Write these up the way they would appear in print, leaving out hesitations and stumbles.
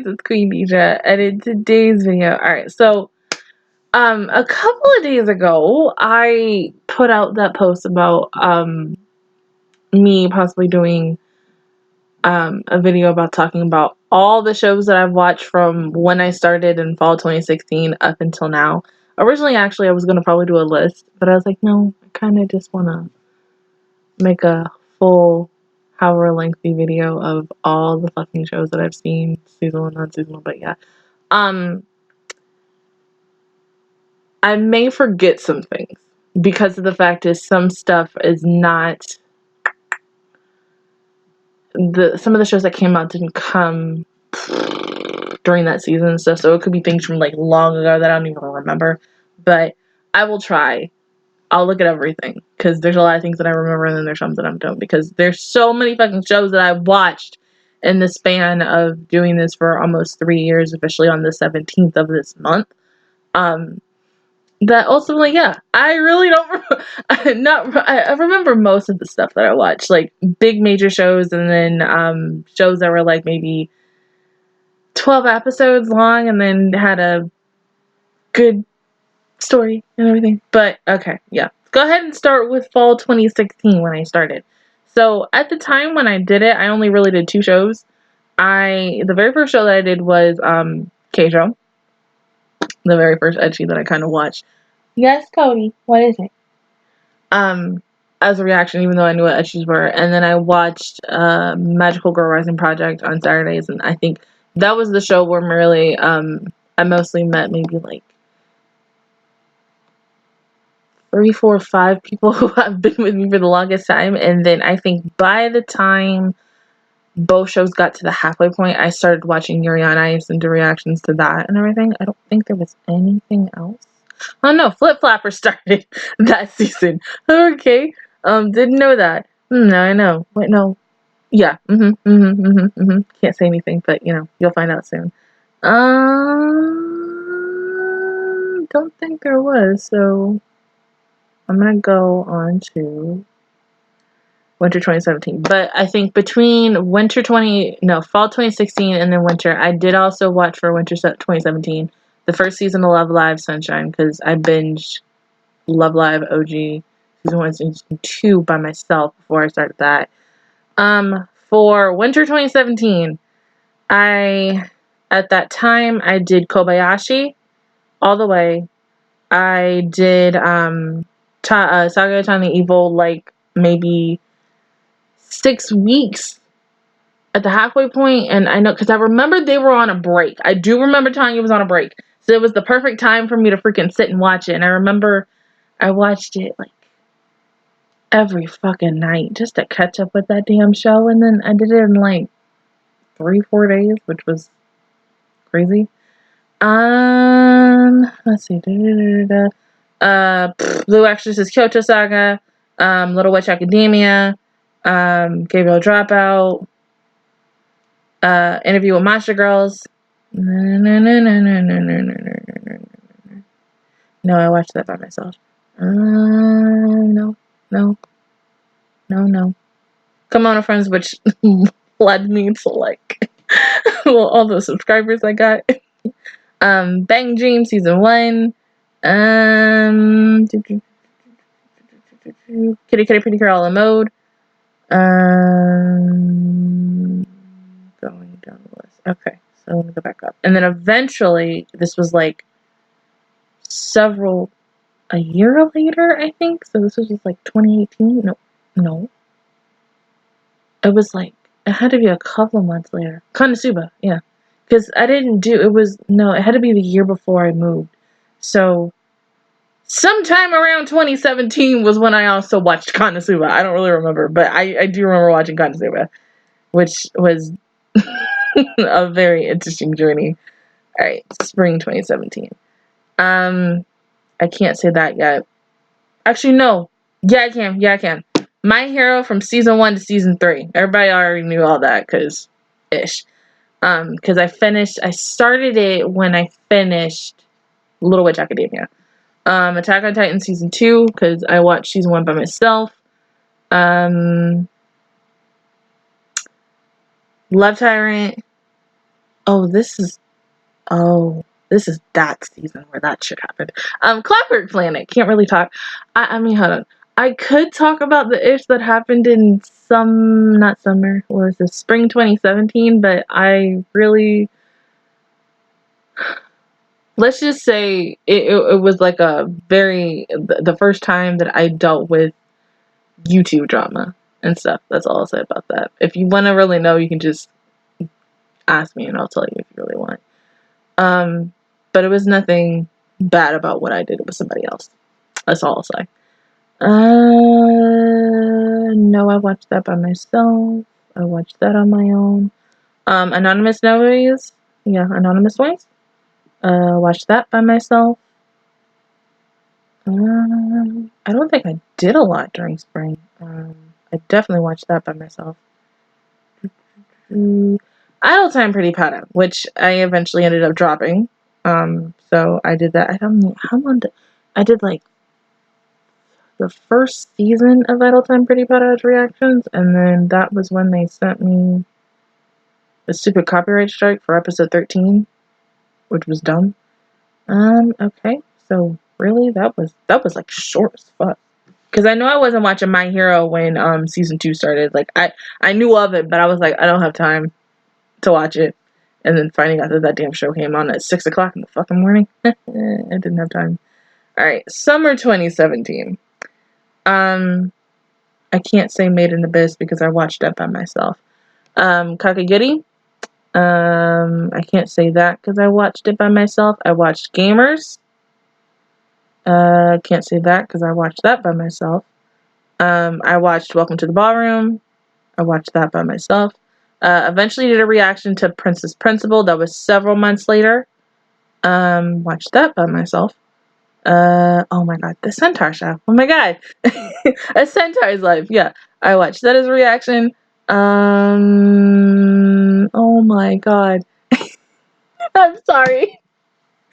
it's Queendija, and in today's video, alright, so, a couple of days ago, I put out that post about, me possibly doing, a video about talking about all the shows that I've watched from when I started in fall 2016 up until now. Originally, actually, I was going to probably do a list, but I was like, no, I kind of just want to make a full however lengthy video of all the fucking shows that I've seen, season 1, not season 1, but yeah. I may forget some things because of the fact is some stuff is not some of the shows that came out didn't come during that season and stuff, so it could be things from like long ago that I don't even remember, but I will try. I'll look at everything because there's a lot of things that I remember and then there's some that I don't, because there's so many fucking shows that I've watched in the span of doing this for almost 3 years, officially on the 17th of this month. That ultimately, yeah, I really don't I remember most of the stuff that I watched, like big major shows, and then shows that were like maybe 12 episodes long and then had a good story and everything. But okay, yeah, go ahead and start with fall 2016 when I started. So at the time when I did it, I only really did 2 shows. The very first show that I did was K-Show, the very first ecchi that I kind of watched. Yes, Cody, what is it? As a reaction, even though I knew what ecchis were. And then I watched Magical Girl Rising Project on Saturdays, and I think that was the show where really I mostly met maybe like 3, 4, 5 people who have been with me for the longest time. And then I think by the time both shows got to the halfway point, I started watching Yuri on Ice and do reactions to that and everything. I don't think there was anything else. Oh no, Flip Flopper started that season. Okay. Didn't know that. No, I know. Wait, no. Yeah. Can't say anything, but you know, you'll find out soon. Don't think there was, so I'm gonna go on to winter 2017. But I think between fall 2016 and then winter, I did also watch for winter 2017 the first season of Love Live Sunshine, because I binged Love Live OG season 1 and season 2 by myself before I started that. For winter 2017, at that time I did Kobayashi all the way. I did Saga Time the Evil like maybe 6 weeks at the halfway point, and I know because I remember they were on a break. I do remember telling you it was on a break, so it was the perfect time for me to freaking sit and watch it. And I remember I watched it like every fucking night just to catch up with that damn show, and then I did it in like 3-4 days, which was crazy. Let's see. Blue Exorcist Kyoto Saga, Little Witch Academia, Gabriel Dropout, Interview with Monster Girls. No, I watched that by myself. No. Kimono Friends, which led me to like well, all those subscribers I got. Bang Dream Season 1. Kitty Pretty Girl in Mode. Going down the list. Okay, so let me go back up. And then eventually, this was like a year later, I think. So this was just like 2018. No. It was like, it had to be a couple of months later. Konosuba, yeah. Because I didn't do, it had to be the year before I moved. So, sometime around 2017 was when I also watched Konosuba. I don't really remember, but I do remember watching Konosuba, which was a very interesting journey. Alright, spring 2017. I can't say that yet. Actually, no. Yeah, I can. My Hero from season 1 to season 3. Everybody already knew all that, because I started it when I finished Little Witch Academia. Attack on Titan season 2, because I watched season 1 by myself. Love Tyrant. Oh, this is that season where that shit happened. Clockwork Planet. Can't really talk. I mean, hold on. I could talk about the ish that happened in not summer, or was it spring 2017, but I really, let's just say it was like the first time that I dealt with YouTube drama and stuff. That's all I'll say about that. If you want to really know, you can just ask me and I'll tell you if you really want. But it was nothing bad about what I did with somebody else. That's all I'll say. No, I watched that by myself. I watched that on my own. Anonymous Ways. Yeah, Anonymous Ways. Watched that by myself. I don't think I did a lot during spring. I definitely watched that by myself. Idle Time Pretty Pada, which I eventually ended up dropping. So I did that. I don't know how long I did, like the first season of Idle Time Pretty Pada's reactions, and then that was when they sent me a stupid copyright strike for episode 13, which was dumb. Okay, so really that was like short as fuck. Because I know I wasn't watching My Hero when season 2 started. Like I knew of it, but I was like, I don't have time to watch it. And then finding out that damn show came on at 6 o'clock in the fucking morning. I didn't have time. Alright, summer 2017. I can't say Made in Abyss because I watched that by myself. Kakagiri. I can't say that because I watched it by myself. I watched Gamers. Can't say that because I watched that by myself. I watched Welcome to the Ballroom. I watched that by myself. Eventually did a reaction to Princess Principal. That was several months later. Watched that by myself. Oh my god, the Centaur show. Oh my god. A Centaur's Life. Yeah, I watched that as a reaction. Oh my god. I'm sorry.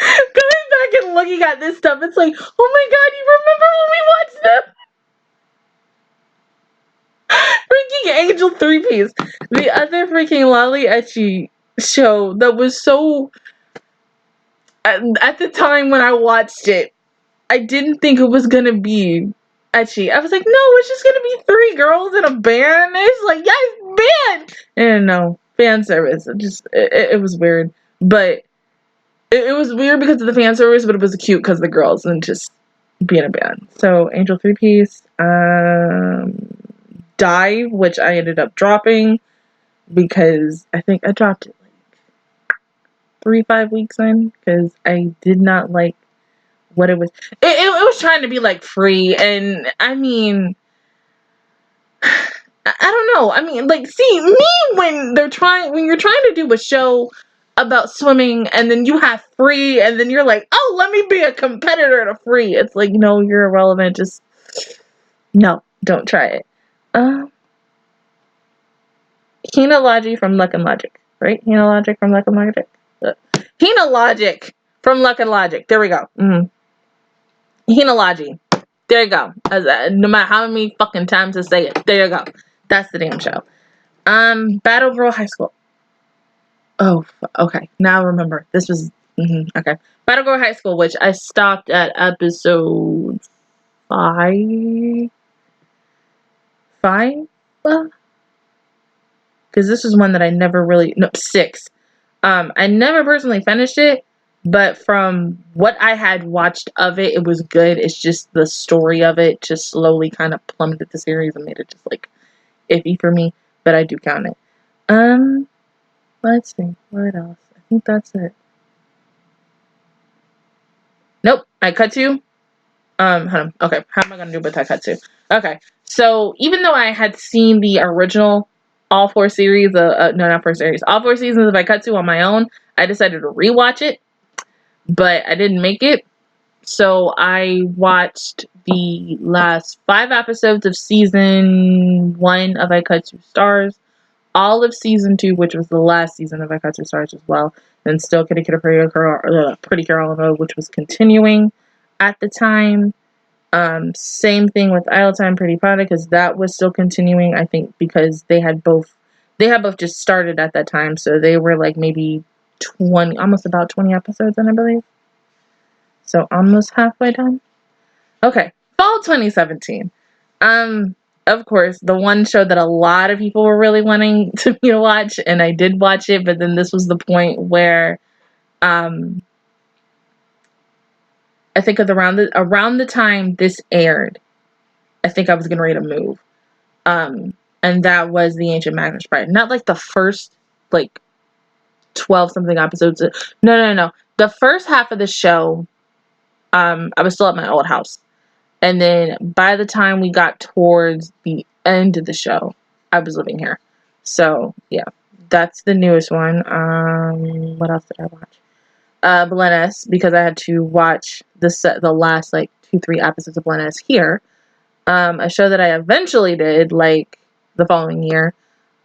Going back and looking at this stuff, it's like, oh my god, you remember when we watched them? Freaking Angel 3-piece. The other freaking Lolly Ecchi show that was so... At the time when I watched it, I didn't think it was gonna be ecchi. I was like, no, it's just gonna be 3 girls in a band. And it's like, yes, band! And no, fan service. It was weird. But it was weird because of the fan service, but it was cute because of the girls and just being a band. So, Angel 3-piece. Dive, which I ended up dropping because I think I dropped it like 3-5 weeks in because I did not like what it was. It was trying to be like free, and I mean, I don't know. I mean, like, see me when you're trying to do a show about swimming, and then you have free, and then you're like, oh, let me be a competitor to free. It's like, no, you're irrelevant. Just no, don't try it. Hina Logic from Luck and Logic, right? Hina Logic from Luck and Logic. Hina Logic from Luck and Logic. There we go. Hina Logic. There you go. No matter how many fucking times I say it, there you go. That's the damn show. Battle Girl High School. Oh, okay. Now I remember. This was okay. Battle Girl High School, which I stopped at episode 5. 5? Because this is one that I never really... No, 6. I never personally finished it, but from what I had watched of it, it was good. It's just the story of it just slowly kind of plummeted the series and made it just, like, iffy for me. But I do count it. Let's see. What else? I think that's it. Nope. Aikatsu. Hold on. Okay. How am I going to do with Aikatsu? Okay. So, even though I had seen the original all 4 series, no, not 4 series, all 4 seasons of Aikatsu on my own, I decided to rewatch it, but I didn't make it. So I watched the last 5 episodes of season 1 of Aikatsu Stars, all of season 2, which was the last season of Aikatsu Stars as well, and still Kitty Kitty Pretty Girl, which was continuing at the time. Same thing with Idle Time Pretty Pada, because that was still continuing, I think, because they had both just started at that time, so they were like maybe almost about 20 episodes in, I believe. So almost halfway done. Okay, fall 2017. Of course, the one show that a lot of people were really wanting me to watch, and I did watch it, but then this was the point where, I think around the time this aired, I think I was getting ready to move. And that was The Ancient Magnus Bride. Not like the first, like, 12-something episodes. No. The first half of the show, I was still at my old house. And then by the time we got towards the end of the show, I was living here. So, yeah. That's the newest one. What else did I watch? Belennis, because I had to watch the last, like, 2-3 episodes of Belennis here. A show that I eventually did, like, the following year.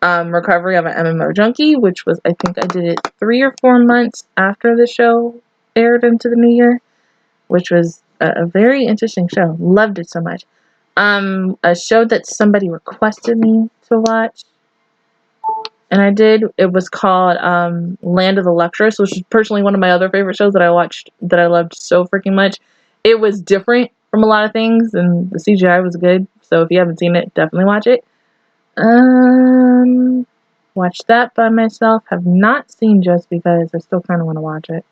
Recovery of an MMO Junkie, which was, I think I did it 3 or 4 months after the show aired into the new year, which was a very interesting show. Loved it so much. A show that somebody requested me to watch, and I did. It was called Land of the Lecturers, which is personally one of my other favorite shows that I watched, that I loved so freaking much. It was different from a lot of things, and the CGI was good, so if you haven't seen it, definitely watch it. Watched that by myself. Have not seen Just Because. I still kind of want to watch it.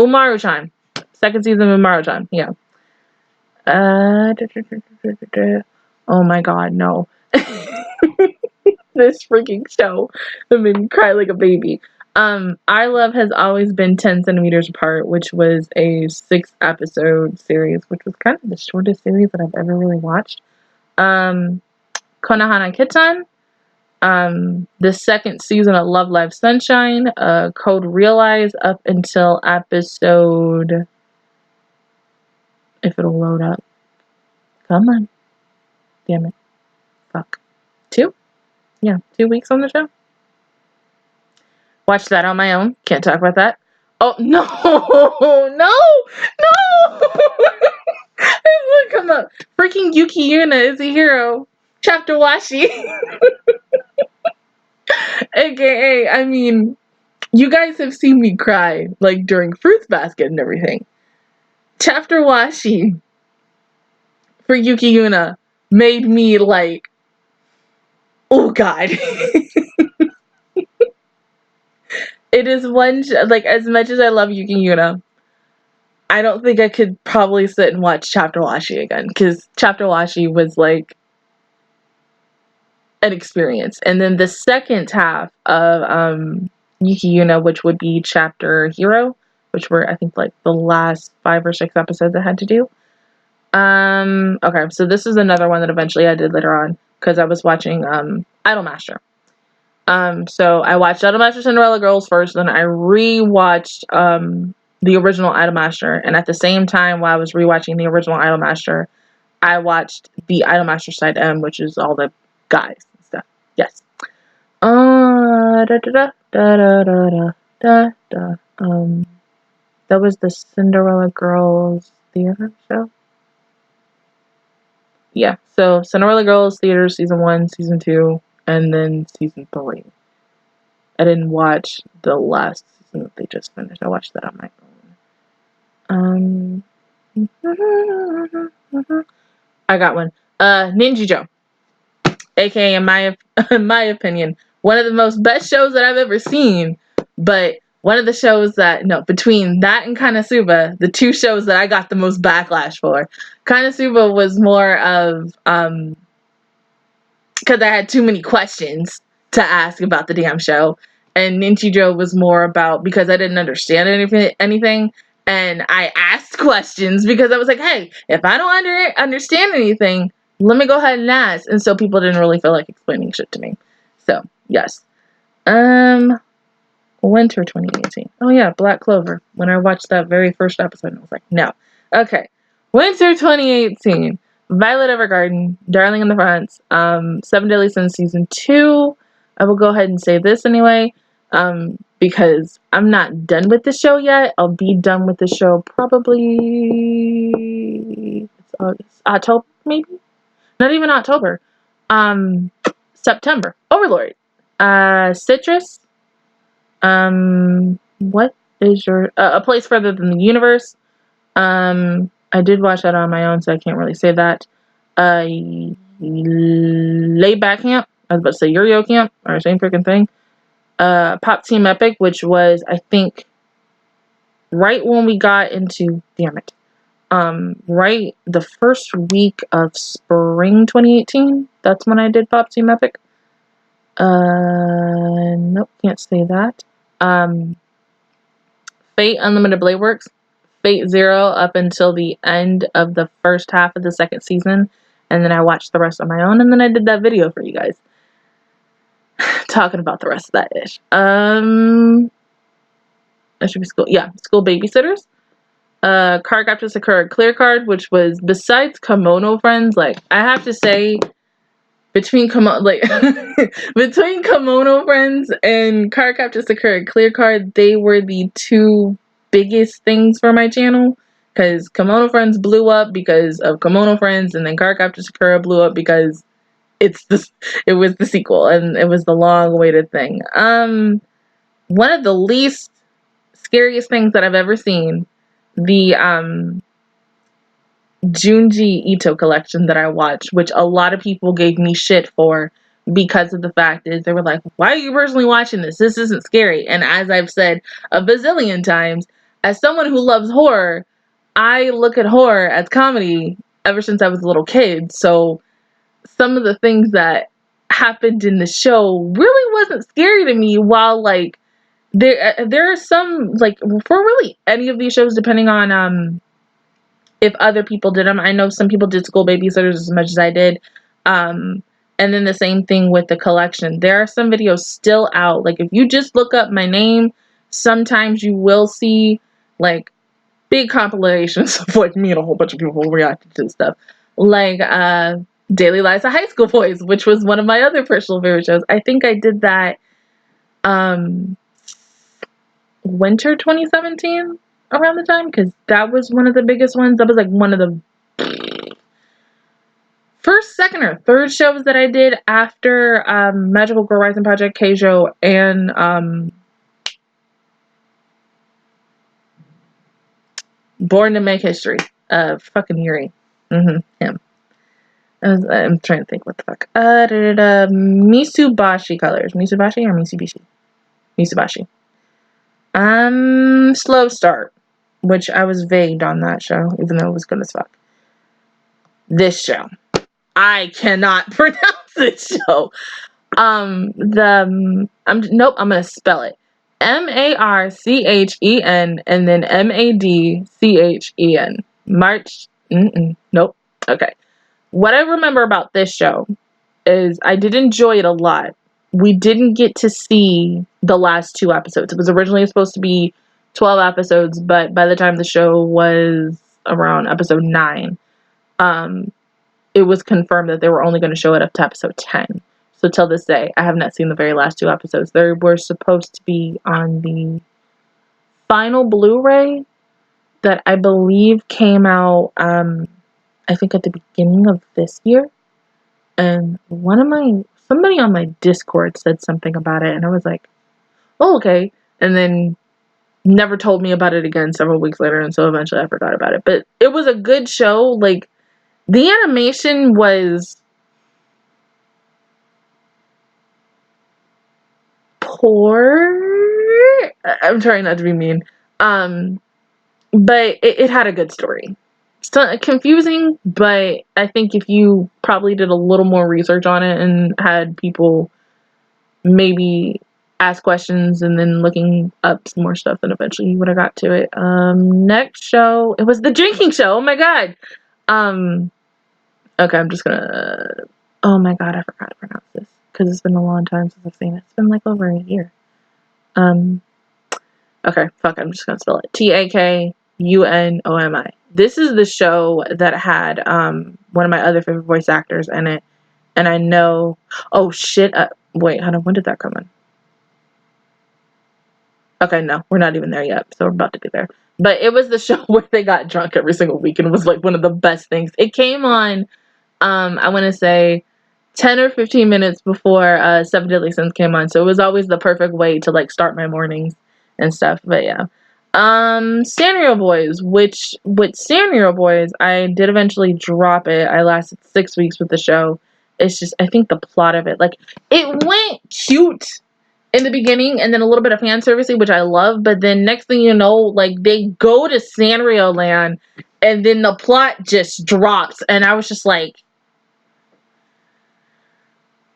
Umaru-chan. Second season of Umaru-chan. Yeah. Oh my god, no. This freaking show that made me cry like a baby. Our Love Has Always Been 10 Centimeters Apart, which was a 6-episode series, which was kind of the shortest series that I've ever really watched. Konohana Kitan, the second season of Love Live Sunshine, Code Realize up until episode, if it'll load up. Come on. Damn it. Fuck. 2? Yeah, 2 weeks on the show. Watched that on my own. Can't talk about that. Oh, no! No! It would come up. Freaking Yuki Yuna is a hero. Chapter Washi. AKA, I mean, you guys have seen me cry, like, during Fruits Basket and everything. Chapter Washi for Yuki Yuna made me, like, oh, God. It is one, like, as much as I love Yuki Yuna, I don't think I could probably sit and watch Chapter Washi again, because Chapter Washi was, like, an experience. And then the second half of Yuki Yuna, which would be Chapter Hero, which were, I think, like, the last 5 or 6 episodes I had to do. Okay, so this is another one that eventually I did later on, because I was watching, Idolmaster. So I watched Idolmaster Cinderella Girls first, then I rewatched, the original Idolmaster, and at the same time while I was rewatching the original Idolmaster, I watched the Idolmaster Side M, which is all the guys and stuff. Yes. That was the Cinderella Girls Theater show. Yeah, so Cinderella Girls Theater Season 1, Season 2, and then Season 3. I didn't watch the last season that they just finished. I watched that on my own. I got one. Ninjajo. AKA, in my opinion, one of the most best shows that I've ever seen, but one of the shows that, no, between that and Konosuba, the 2 shows that I got the most backlash for. Konosuba was more of, because I had too many questions to ask about the damn show, and Ninjajo was more about, because I didn't understand anything, and I asked questions, because I was like, hey, if I don't understand anything, let me go ahead and ask. And so people didn't really feel like explaining shit to me. So, yes. Winter 2018. Oh yeah, Black Clover. When I watched that very first episode, I was like, no. Okay. Winter 2018. Violet Evergarden, Darling in the Franxx, 7 Deadly Sins Season 2. I will go ahead and say this anyway, because I'm not done with the show yet. I'll be done with the show probably, it's August, October maybe? Not even October. September. Overlord. Citrus. What is your... A Place Further Than the Universe. I did watch that on my own, so I can't really say that. Laid Back Camp. I was about to say Yurio Camp, or same freaking thing. Pop Team Epic, which was, I think, right when we got into... Damn it. Right the first week of spring 2018. That's when I did Pop Team Epic. Nope, can't say that. Fate Unlimited Blade Works. Fate Zero up until the end of the first half of the second season. And then I watched the rest on my own, and then I did that video for you guys. Talking about the rest of that ish. That should be school. Yeah, School Babysitters. Card Capture Sakura Clear Card, which was, besides Kimono Friends, like, I have to say, between between Kimono Friends and Card Capture Sakura Clear Card, they were the two biggest things for my channel. Because Kimono Friends blew up because of Kimono Friends, and then Card Capture Sakura blew up because it was the sequel, and it was the long-awaited thing. One of the least scariest things that I've ever seen, the Junji Ito collection that I watched, which a lot of people gave me shit for because of the fact is they were like, why are you personally watching this? This isn't scary. And as I've said a bazillion times, as someone who loves horror, I look at horror as comedy ever since I was a little kid. So some of the things that happened in the show really wasn't scary to me, while like there are some, like, for really any of these shows, depending on if other people did them. I know some people did School Babysitters as much as I did. And then the same thing with the collection. There are some videos still out. Like, if you just look up my name, sometimes you will see, like, big compilations of, like, me and a whole bunch of people reacting to stuff. Like, Daily Lives of High School Boys, which was one of my other personal favorite shows. I think I did that, winter 2017 around the time, because that was one of the biggest ones. That was like one of the first, second, or third shows that I did after Magical Girl Rising Project, Keijo, and Born to Make History. Fucking Yuri. Him. I'm trying to think what the fuck. Mitsubashi colors. Mitsubashi or Mitsubishi? Mitsubashi. Slow Start, which I was vague on that show, even though it was good as fuck. This show. I cannot pronounce this show. I'm gonna spell it. Marchen, and then Madchen. March. Nope. Okay. What I remember about this show is I did enjoy it a lot. We didn't get to see the last 2 episodes. It was originally supposed to be 12 episodes, but by the time the show was around episode 9, it was confirmed that they were only going to show it up to episode 10. So till this day, I have not seen the very last 2 episodes. They were supposed to be on the final Blu-ray that I believe came out, I think at the beginning of this year. And somebody on my Discord said something about it, and I was like, oh, okay. And then never told me about it again several weeks later, and so eventually I forgot about it. But it was a good show. Like, the animation was poor. I'm trying not to be mean. But it had a good story. It's confusing, but I think if you probably did a little more research on it and had people maybe ask questions and then looking up some more stuff, then eventually you would have got to it. Next show, it was the drinking show. Oh my god. Okay, I'm just gonna... Oh my god, I forgot to pronounce this because it's been a long time since I've seen it. It's been like over a year. Okay, fuck, I'm just gonna spell it. Takunomi. This is the show that had one of my other favorite voice actors in it, and I know... Oh shit! Wait, hold on. When did that come in? Okay, no, we're not even there yet, so we're about to be there. But it was the show where they got drunk every single week, and it was like one of the best things. It came on, I want to say 10 or 15 minutes before 7 Deadly Sins came on, so it was always the perfect way to like start my mornings and stuff. But yeah, Sanrio Boys, which with Sanrio Boys I did eventually drop it. I lasted 6 weeks with the show. It's just, I think the plot of it, like, it went cute in the beginning and then a little bit of fan servicey, which I love, but then next thing you know, like, they go to Sanrio Land and then the plot just drops and I was just like,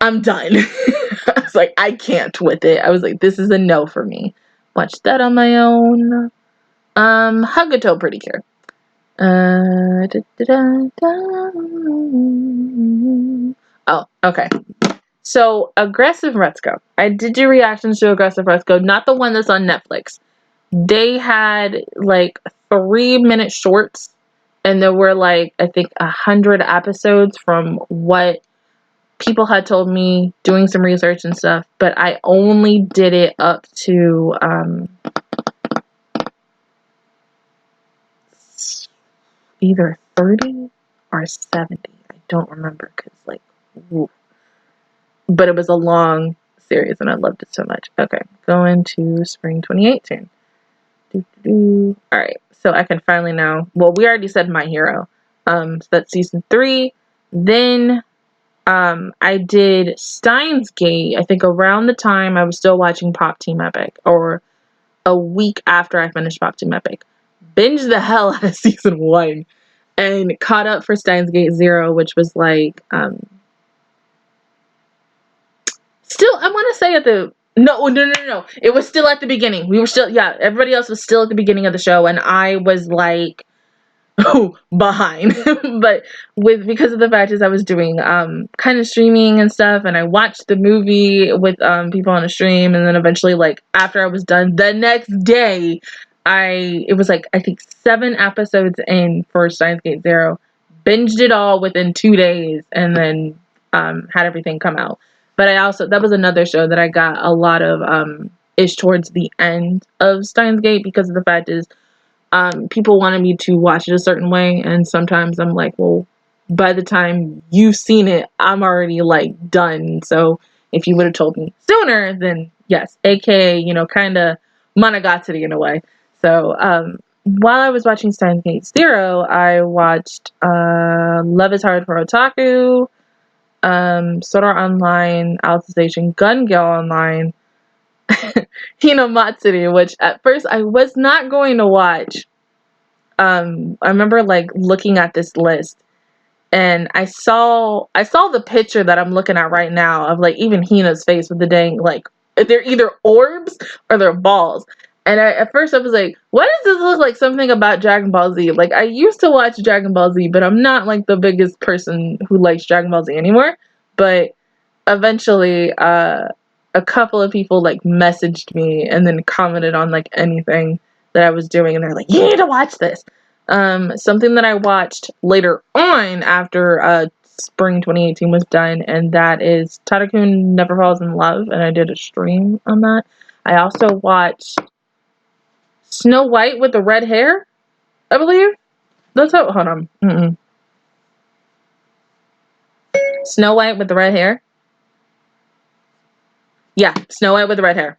I'm done. I was like, I can't with it. I was like, this is a no for me. Watch that on my own. Huggato Pretty Cure. Oh, okay. So, Aggressive Let's Go. I did do reactions to Aggressive Let's Go, not the one that's on Netflix. They had like 3-minute shorts, and there were like, I think 100 episodes from what people had told me, doing some research and stuff, but I only did it up to either 30 or 70. I don't remember, because like, woo. But it was a long series and I loved it so much. Okay, going to spring 2018. Alright, so I can finally now, well, we already said My Hero. So that's season 3. Then I did Steins Gate, I think around the time I was still watching Pop Team Epic, or a week after I finished Pop Team Epic. Binged the hell out of season 1 and caught up for Steins Gate 0, which was like, still, I want to say at the, no, it was still at the beginning. We were still, yeah, everybody else was still at the beginning of the show, and I was like, behind. But because of the fact is I was doing kind of streaming and stuff, and I watched the movie with people on a stream, and then eventually, like, after I was done the next day, it was like, I think 7 episodes in for Steins Gate 0, binged it all within 2 days, and then had everything come out. But I also, that was another show that I got a lot of ish towards the end of Steins Gate, because of the fact is people wanted me to watch it a certain way, and sometimes I'm like, well, by the time you've seen it, I'm already like done. So if you would have told me sooner, then yes, aka, you know, kind of Monogatari in a way. So while I was watching Steins Gate 0, I watched Love is Hard for Otaku, Sword Art Online, Alicization, Gun Gale Online, Hinamatsuri, which at first I was not going to watch. I remember like looking at this list, and I saw the picture that I'm looking at right now of like even Hina's face with the dang, like, they're either orbs or they're balls. And at first I was like, why does this look like something about Dragon Ball Z? Like, I used to watch Dragon Ball Z, but I'm not like the biggest person who likes Dragon Ball Z anymore. But eventually, a couple of people like messaged me and then commented on like anything that I was doing, and they're like, you need to watch this. Something that I watched later on after spring 2018 was done, and that is Tadakun Never Falls in Love, and I did a stream on that. I also watched Snow White with the red hair, I believe. That's how, hold on. Snow White with the red hair. Yeah, Snow White with the red hair.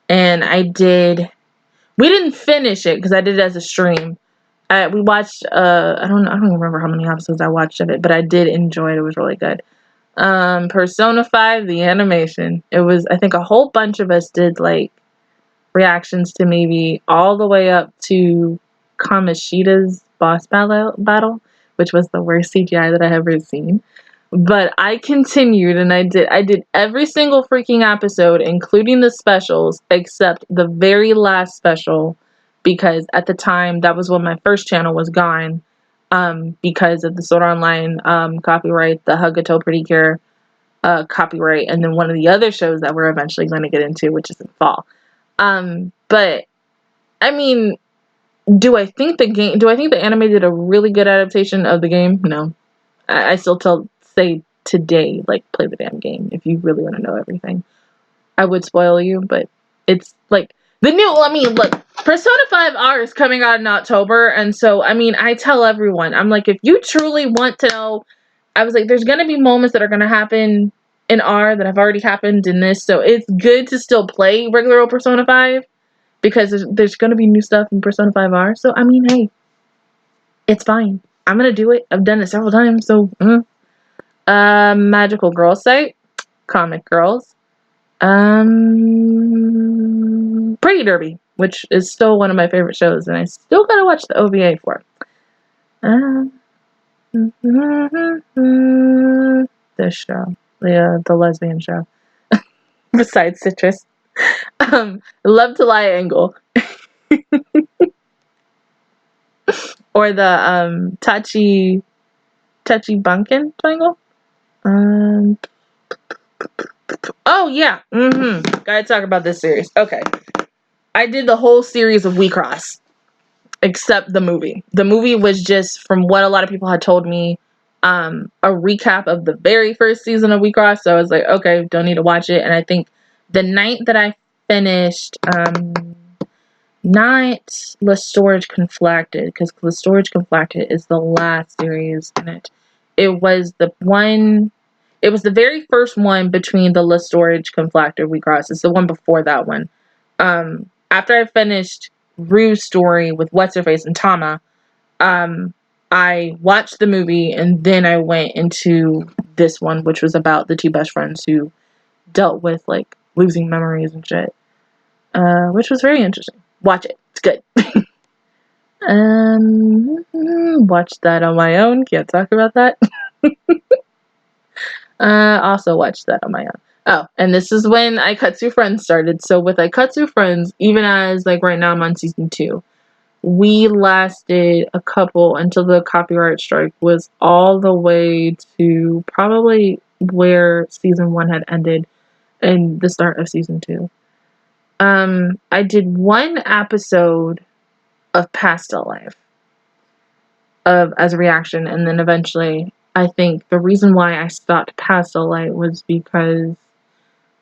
And we didn't finish it because I did it as a stream. We watched, I don't remember how many episodes I watched of it, but I did enjoy it. It was really good. Persona 5, the animation. It was, I think a whole bunch of us did like reactions to maybe all the way up to Kamoshida's boss battle, which was the worst CGI that I have ever seen. But I continued, and I did every single freaking episode, including the specials, except the very last special, because at the time, that was when my first channel was gone, because of the Sword Art Online copyright, the Huggato Pretty Cure copyright, and then one of the other shows that we're eventually going to get into, which is in fall. But, I mean, do I think the anime did a really good adaptation of the game? No. I still say today, like, play the damn game if you really want to know everything. I would spoil you, but it's like the new, I mean, look, Persona 5 R is coming out in October, and so, I mean, I tell everyone, I'm like, if you truly want to know I was like, there's gonna be moments that are gonna happen in R that have already happened in this, so it's good to still play regular old Persona 5 because there's gonna be new stuff in Persona 5 R. So I mean, hey, it's fine. I'm gonna do it. I've done it several times. So, Magical Girl site, Comic Girls, Pretty Derby, which is still one of my favorite shows, and I still gotta watch the OVA for it. This show, the lesbian show, besides Citrus, Love to Lie Angle, or the Tachi Bunkin Triangle. Oh yeah, gotta talk about this series. Okay, I did the whole series of We Cross, except the movie. The movie was just, from what a lot of people had told me, a recap of the very first season of We Cross. So I was like, okay, don't need to watch it. And I think the night that I finished, not Le Storage Conflicted, because Le Storage Conflicted is the last series in it. It was the very first one between the Le Storage Conflicted We Cross. It's the one before that one. After I finished Rue's story with What's-Her-Face and Tama, I watched the movie, and then I went into this one, which was about the two best friends who dealt with, like, losing memories and shit. Which was very interesting. Watch it. It's good. Watch that on my own. Can't talk about that. Also watched that on my own. Oh, and this is when Aikatsu Friends started. So with Aikatsu Friends, even as, like, right now I'm on season 2, we lasted a couple until the copyright strike was all the way to probably where season 1 had ended and the start of season 2. I did one episode of Pastel Life as a reaction, and then eventually I think the reason why I stopped Pastel Light was because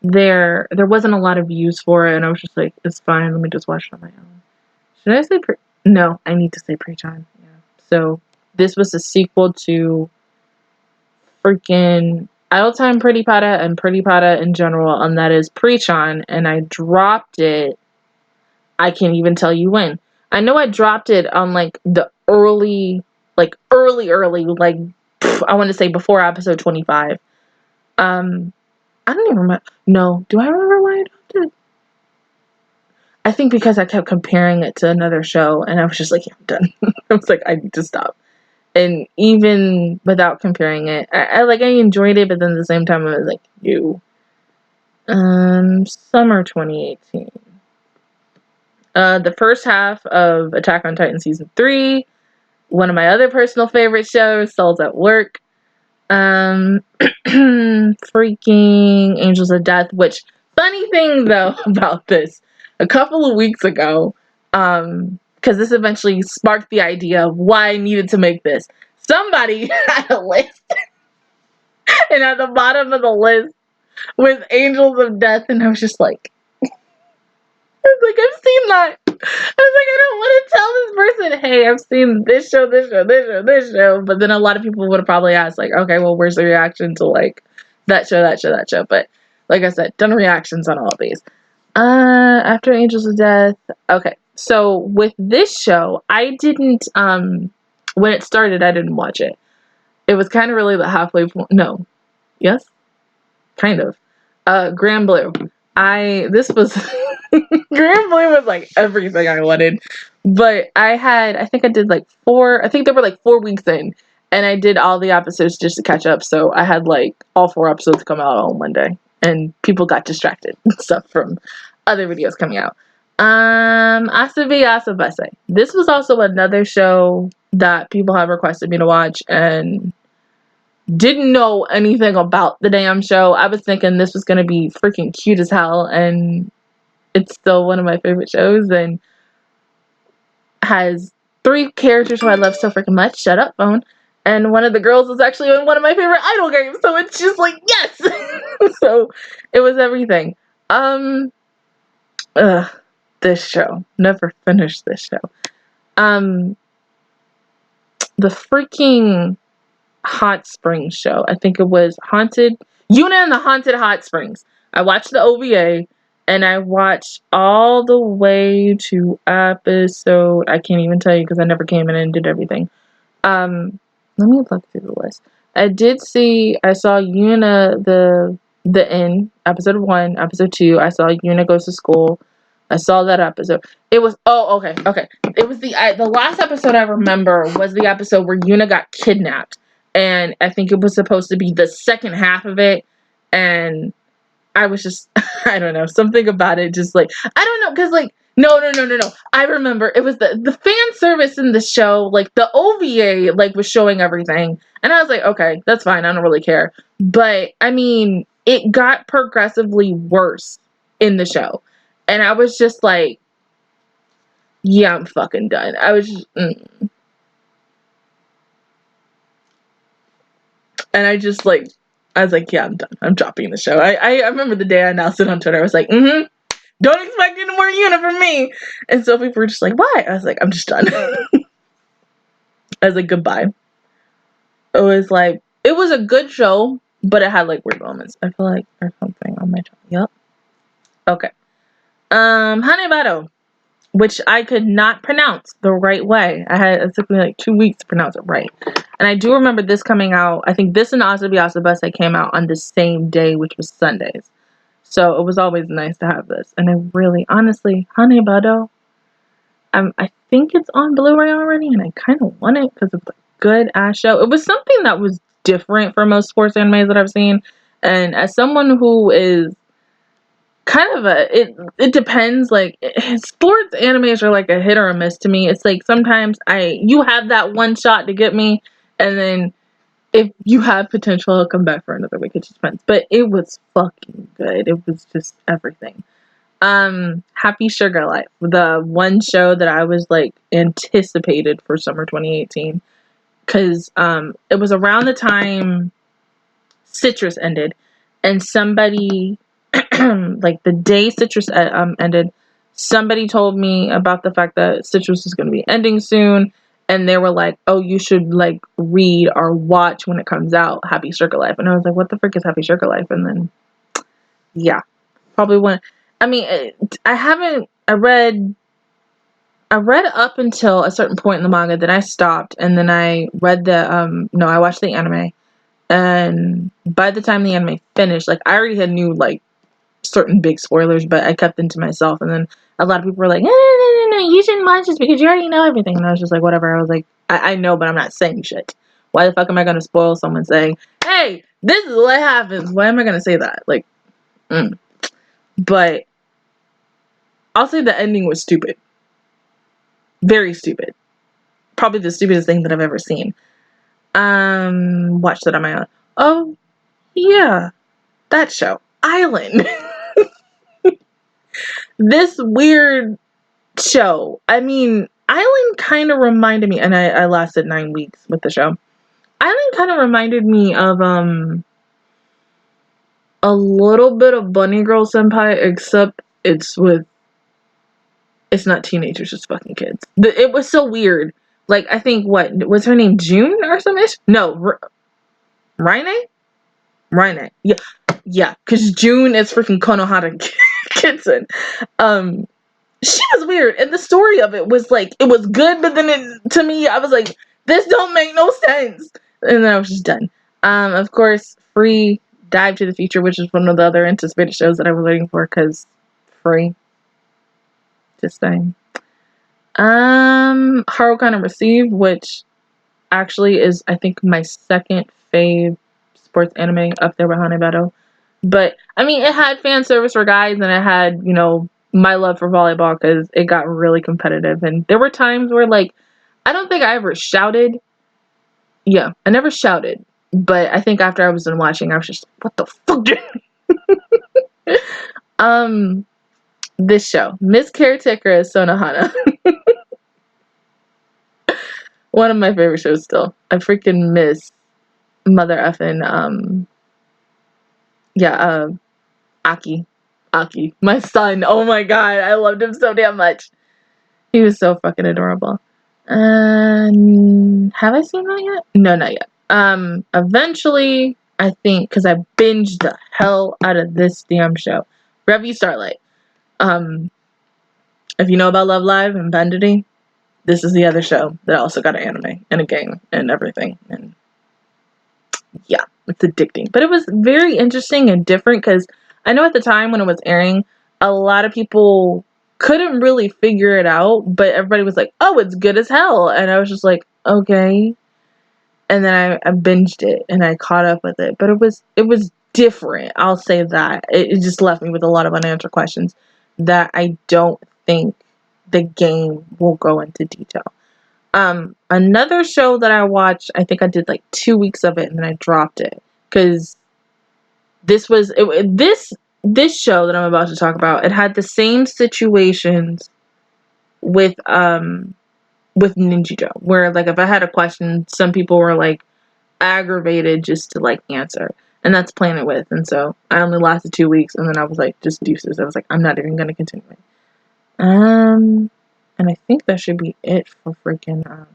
there wasn't a lot of views for it, and I was just like, it's fine, let me just watch it on my own. Should I say no, I need to say Pre-Chan. Yeah. So this was a sequel to freaking Idle Time Pretty Pada and Pretty Pada in general, and that is Pre-Chan, and I dropped it. I can't even tell you when. I know I dropped it on, like, the early, like, I want to say before episode 25. I don't even remember. No, do I remember why I dropped it? I think because I kept comparing it to another show, and I was just like, yeah, I'm done. I was like, I need to stop. And even without comparing it, I enjoyed it, but then at the same time, I was like, you. Summer 2018. The first half of Attack on Titan Season 3. One of my other personal favorite shows, Souls at Work. Freaking Angels of Death, which, funny thing though about this, a couple of weeks ago, because this eventually sparked the idea of why I needed to make this. Somebody had a list, and at the bottom of the list was Angels of Death, and I was just like, I've seen that. I was like, I don't want to tell this person, hey, I've seen this show, this show, this show, this show. But then a lot of people would have probably asked, like, okay, well, where's the reaction to, like, that show, that show, that show? But, like I said, done reactions on all of these. After Angels of Death. Okay, so with this show, I didn't, when it started, I didn't watch it. It was kind of really the halfway point. No. Yes? Kind of. Grand Blue. This was Grand Blue was like everything I wanted, but I think I did like 4, I think there were like 4 weeks in, and I did all the episodes just to catch up, so I had like all 4 episodes come out on one day, and people got distracted and stuff from other videos coming out. Asabi Asabase. This was also another show that people have requested me to watch, and didn't know anything about the damn show. I was thinking this was going to be freaking cute as hell, and it's still one of my favorite shows, and has 3 characters who I love so freaking much. Shut up, phone. And one of the girls was actually in one of my favorite idol games, so it's just like, yes! So, it was everything. This show. Never finished this show. The freaking hot springs show. I think it was Yuna and the Haunted Hot Springs. I watched the OVA, and I watched all the way to episode, I can't even tell you because I never came in and did everything. Let me look through the list. I saw Yuna the end, episode 1, episode 2. I saw Yuna Goes to School. I saw that episode. It was, okay. It was the last episode I remember was the episode where Yuna got kidnapped. And I think it was supposed to be the second half of it. And I was just, I don't know, something about it just like, I don't know, because like, no. I remember it was the fan service in the show, like the OVA, like was showing everything. And I was like, okay, that's fine. I don't really care. But I mean, it got progressively worse in the show. And I was just like, yeah, I'm fucking done. I was just, And I was like, yeah, I'm done. I'm dropping the show. I remember the day I announced it on Twitter. I was like, don't expect any more Yuna from me. And so people were just like, why? I was like, I'm just done. I was like, goodbye. It was a good show, but it had like weird moments. I feel like there's something on my channel. Yep. Okay. Hanebado, which I could not pronounce the right way. It took me like 2 weeks to pronounce it right. And I do remember this coming out, I think this and Asabi Asabase came out on the same day, which was Sundays. So it was always nice to have this. And I really, honestly, Hanebado, I think it's on Blu-ray already, and I kind of want it because it's a good-ass show. It was something that was different for most sports animes that I've seen. And as someone who is kind of it depends, like sports animes are like a hit or a miss to me. It's like sometimes you have that one shot to get me, and then if you have potential, I'll come back for another week. It just depends. But it was fucking good. It was just everything. Happy Sugar Life, the one show that I was like anticipated for summer 2018, because it was around the time Citrus ended, and somebody like the day Citrus ended, somebody told me about the fact that Citrus is going to be ending soon, and they were like, oh, you should like read or watch when it comes out Happy Sugar Life. And I was like, what the frick is Happy Sugar Life? And then yeah, probably one. I mean, I read up until a certain point in the manga, then I stopped, and then I read I watched the anime. And by the time the anime finished, like I already knew like certain big spoilers, but I kept them to myself. And then a lot of people were like, no, you shouldn't watch this because you already know everything. And I was just like, whatever. I was like, I know, but I'm not saying shit. Why the fuck am I going to spoil someone saying, hey, this is what happens? Why am I going to say that? Like, But I'll say the ending was stupid. Very stupid. Probably the stupidest thing that I've ever seen. Watched that on my own. Oh, yeah. That show. Island. This weird show. I mean, Island kind of reminded me, and I lasted 9 weeks with the show. Island kind of reminded me of, a little bit of Bunny Girl Senpai, except it's not teenagers, it's fucking kids. It was so weird. Like, I think, what, was her name June or something? No, Raine? Raine. Yeah, because June is freaking Konohara Kitsen. She was weird, and the story of it was like, it was good, but then to me, I was like, this don't make no sense. And then I was just done. Of course, Free Dive to the Future, which is one of the other anticipated shows that I was waiting for, because free. Just saying. Haruka Receive, which actually is, I think, my second fave sports anime up there with Hanebado. But, I mean, it had fan service for guys, and it had, my love for volleyball, because it got really competitive. And there were times where, like, I don't think I ever shouted. Yeah, I never shouted. But I think after I was done watching, I was just like, what the fuck? This show, Miss Caretaker is Sonohana. One of my favorite shows still. I freaking miss mother effing, Aki. Aki. My son. Oh my god. I loved him so damn much. He was so fucking adorable. Have I seen that yet? No, not yet. Eventually, I think, because I binged the hell out of this damn show, Revue Starlight. If you know about Love Live and Bandity, this is the other show that also got an anime and a game and everything. And yeah, it's addicting. But it was very interesting and different because I know at the time when it was airing, a lot of people couldn't really figure it out, but everybody was like, oh, it's good as hell. And I was just like, okay. And then I binged it and I caught up with it. But it was different. I'll say that. It just left me with a lot of unanswered questions that I don't think the game will go into detail. Another show that I watched, I think I did like 2 weeks of it and then I dropped it because this show that I'm about to talk about, it had the same situations with Ninjago, where like if I had a question, some people were like aggravated just to like answer, and that's Planet With. And so I only lasted 2 weeks and then I was like, just deuces. I was like, I'm not even gonna continue it. And I think that should be it for freaking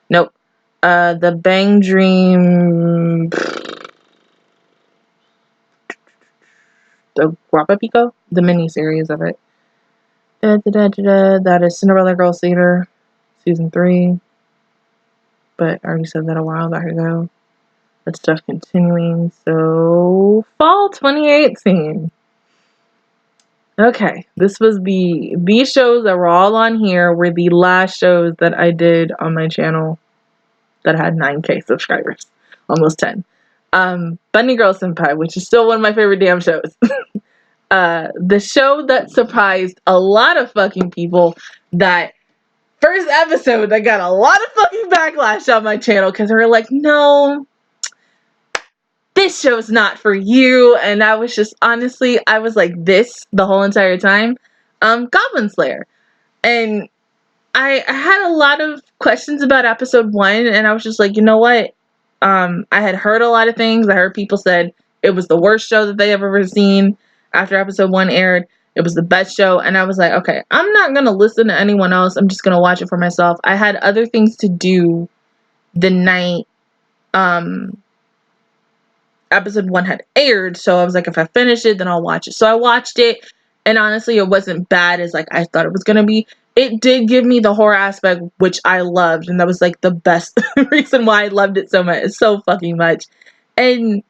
nope. The Bang Dream, the Guapa Pico, the mini series of it. That is Cinderella Girls Theater season 3. But I already said that a while back ago. That stuff continuing. So fall 2018. Okay, this was these shows that were all on here were the last shows that I did on my channel that had 9K subscribers, almost 10. Bunny Girl Senpai, which is still one of my favorite damn shows. The show that surprised a lot of fucking people, that first episode that got a lot of fucking backlash on my channel because they were like, no, this show's not for you. And I was just, honestly, I was like this the whole entire time. Goblin Slayer. And I had a lot of questions about episode 1, and I was just like, you know what? I had heard a lot of things. I heard people said it was the worst show that they have ever seen after episode 1 aired. It was the best show. And I was like, okay, I'm not going to listen to anyone else. I'm just going to watch it for myself. I had other things to do the night episode 1 had aired. So I was like, if I finish it, then I'll watch it. So I watched it. And honestly, it wasn't bad as like I thought it was going to be. It did give me the horror aspect, which I loved. And that was like the best reason why I loved it so much. So fucking much. And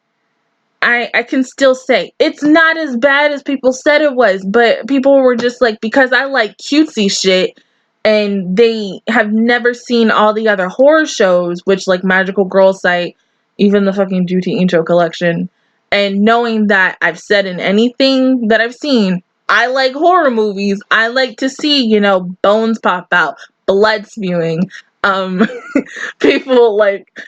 I can still say it's not as bad as people said it was, but people were just like, because I like cutesy shit and they have never seen all the other horror shows, which like Magical Girl Site, even the fucking Duty Intro collection, and knowing that I've said in anything that I've seen, I like horror movies. I like to see, you know, bones pop out, blood spewing, people like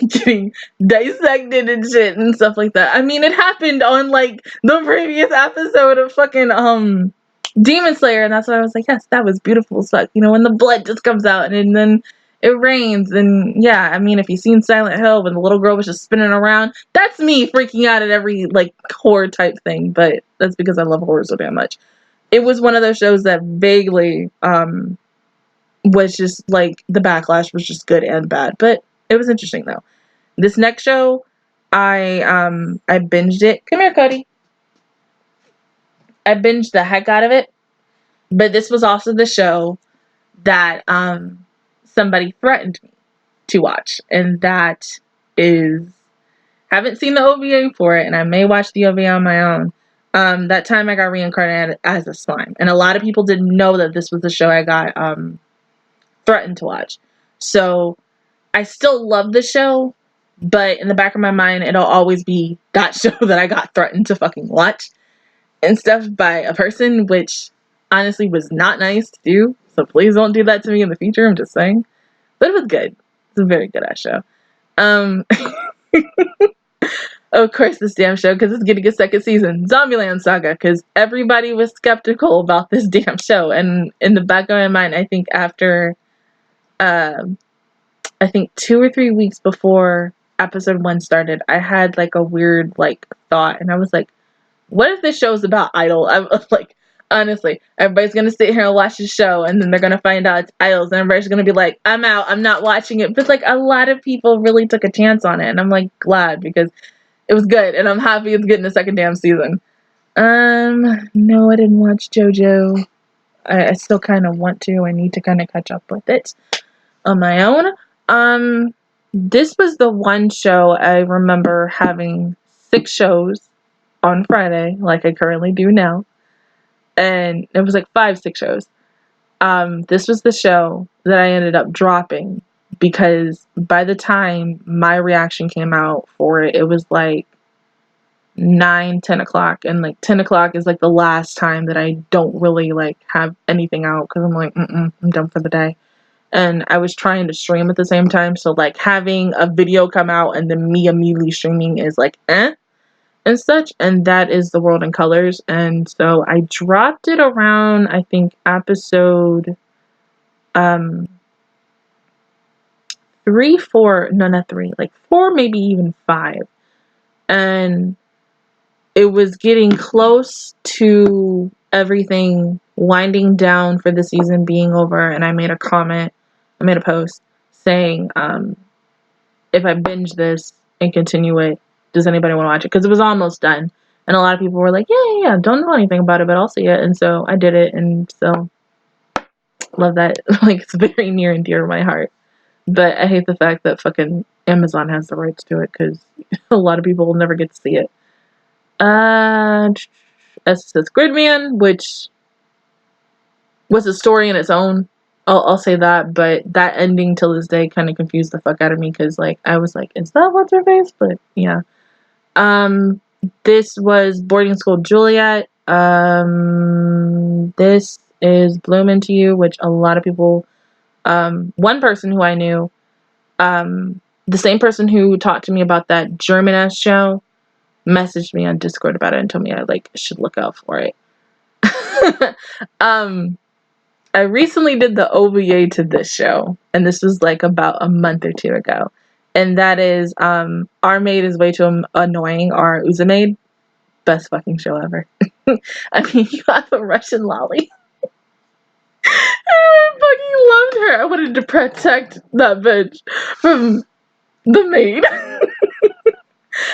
getting dissected and shit and stuff like that. I mean, it happened on like the previous episode of fucking Demon Slayer, and that's why I was like, yes, that was beautiful as fuck. You know, when the blood just comes out and then it rains, and yeah, I mean, if you've seen Silent Hill when the little girl was just spinning around, that's me freaking out at every like horror type thing, but that's because I love horror so damn much. It was one of those shows that vaguely was just like the backlash was just good and bad, but it was interesting though. This next show, I binged it. Come here, Cody. I binged the heck out of it, but this was also the show that somebody threatened me to watch, and that is, haven't seen the OVA for it, and I may watch the OVA on my own. That time I got reincarnated as a slime, and a lot of people didn't know that this was the show I got threatened to watch. So I still love the show, but in the back of my mind, it'll always be that show that I got threatened to fucking watch and stuff by a person, which honestly was not nice to do. So please don't do that to me in the future. I'm just saying. But it was good. It's a very good ass show. Of course, this damn show, because it's getting a second season, Zombieland Saga, because everybody was skeptical about this damn show. And in the back of my mind, I think after, I think 2 or 3 weeks before episode 1 started, I had like a weird like thought, and I was like, what if this show is about Idol? I was like, Honestly, everybody's gonna sit here and watch the show, and then they're gonna find out it's idols, and everybody's gonna be like, I'm out, I'm not watching it. But like, a lot of people really took a chance on it, and I'm like glad, because it was good, and I'm happy it's getting a second damn season. No, I didn't watch JoJo. I still kind of want to. I need to kind of catch up with it on my own. This was the one show I remember having 6 shows on Friday, like I currently do now. And it was like 5, 6 shows. This was the show that I ended up dropping, because by the time my reaction came out for it, it was like 9, 10 o'clock, and like 10 o'clock is like the last time that I don't really like have anything out, because I'm like, I'm done for the day. And I was trying to stream at the same time, so like having a video come out and then me immediately streaming is like and such. And that is The World in Colors. And so I dropped it around, I think, episode 3, 4, no, not 3, like 4, maybe even 5. And it was getting close to everything winding down for the season being over, and I made a comment, I made a post saying, if I binge this and continue it, does anybody want to watch it? Because it was almost done, and a lot of people were like, yeah, don't know anything about it, but I'll see it. And so I did it, and so love that. Like, it's very near and dear to my heart. But I hate the fact that fucking Amazon has the rights to it, because a lot of people will never get to see it. Says Gridman, which was a story in its own. I'll say that, but that ending till this day kind of confused the fuck out of me, because like I was like, is that what's her face? But yeah. This was Boarding School Juliet. This is Bloom Into You, which a lot of people, one person who I knew, the same person who talked to me about that German-ass show, messaged me on Discord about it and told me I like should look out for it. I recently did the OVA to this show, and this was like about a month or 2 ago, and that is Our Maid is Way Too Annoying, or Uzamaid. Best fucking show ever. I mean, you have a Russian lolly. I fucking loved her. I wanted to protect that bitch from the maid.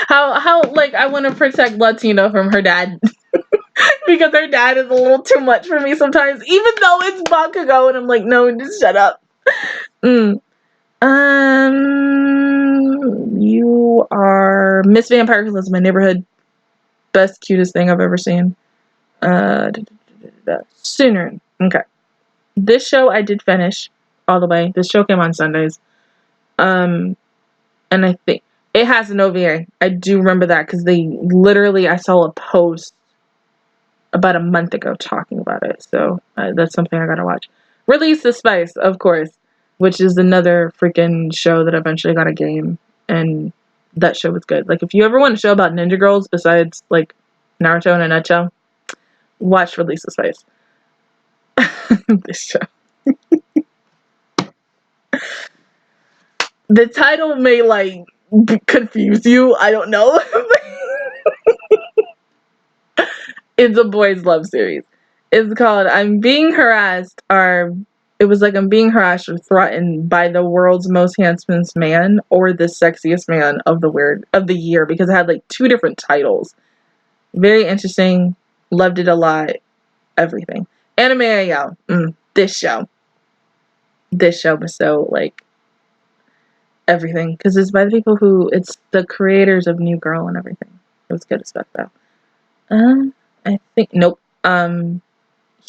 How like I want to protect Latina from her dad. Because her dad is a little too much for me sometimes, even though it's Bakugo, and I'm like, no, just shut up. You are Miss Vampire Lives in My Neighborhood. Best, cutest thing I've ever seen. Sinroock. Okay. This show I did finish all the way. This show came on Sundays. And I think it has an OVA. I do remember that, because they literally, I saw a post about a month ago talking about it. So that's something I gotta watch. Release the Spice, of course, which is another freaking show that eventually got a game, and that show was good. Like, if you ever want a show about ninja girls besides like Naruto in a nutshell, watch Release the Spice. This show. The title may like confuse you, I don't know. It's a boys' love series. It's called I'm Being Harassed, or it was like I'm being harassed or threatened by the world's most handsomest man, or the sexiest man of the year, because it had like 2 different titles. Very interesting. Loved it a lot. Everything. Anime AL. This show was so like everything, because it's by the people who, it's the creators of New Girl and everything. It was good as fuck though. I think, nope. Hime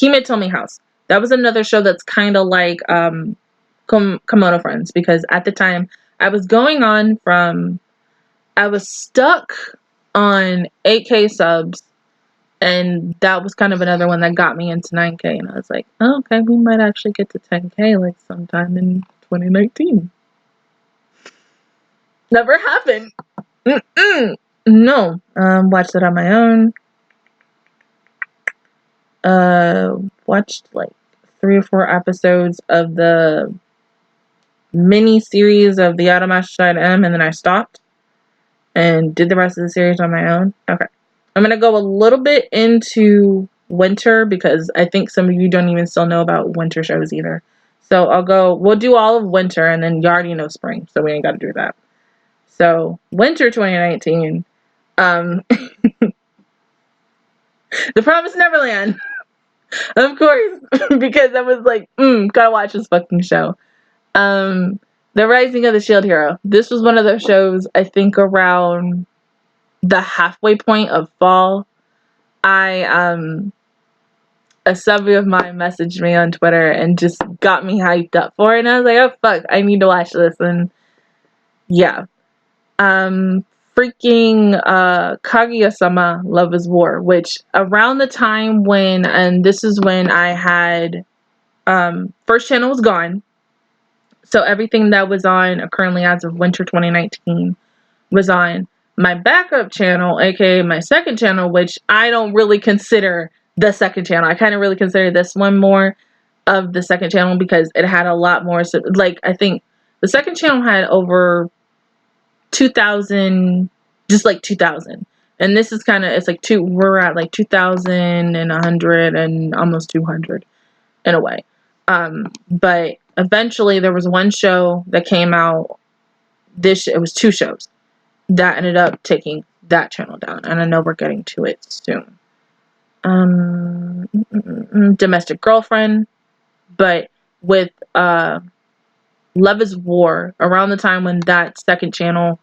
Tomi House. That was another show that's kind of like Komodo Friends, because at the time I was stuck on 8K subs, and that was kind of another one that got me into 9K, and I was like, oh, okay, we might actually get to 10K like sometime in 2019. Never happened. No. Watched it on my own. Watched like 3 or 4 episodes of the mini series of the Automaster M, and then I stopped and did the rest of the series on my own. Okay. I'm gonna go a little bit into winter, because I think some of you don't even still know about winter shows either. So we'll do all of winter, and then you already know spring, so we ain't got to do that. So winter 2019, The Promised Neverland. Of course, because I was like, gotta watch this fucking show. The Rising of the Shield Hero. This was one of those shows, I think, around the halfway point of fall. A subby of mine messaged me on Twitter and just got me hyped up for it, and I was like, oh fuck, I need to watch this. And yeah. Freaking Kaguya-sama Love is War, which around the time when, and this is when I had, first channel was gone, so everything that was on currently as of winter 2019 was on my backup channel, aka my second channel, which I don't really consider the second channel. I kind of really consider this one more of the second channel because it had a lot more, like, I think the second channel had over 2,000, just like 2,000, and this is kind of, it's like we're at like 2,100 and almost 200 in a way. But eventually there was one show that came out, it was 2 shows that ended up taking that channel down, and I know we're getting to it soon. Domestic Girlfriend, but with Love is War, around the time when that second channel,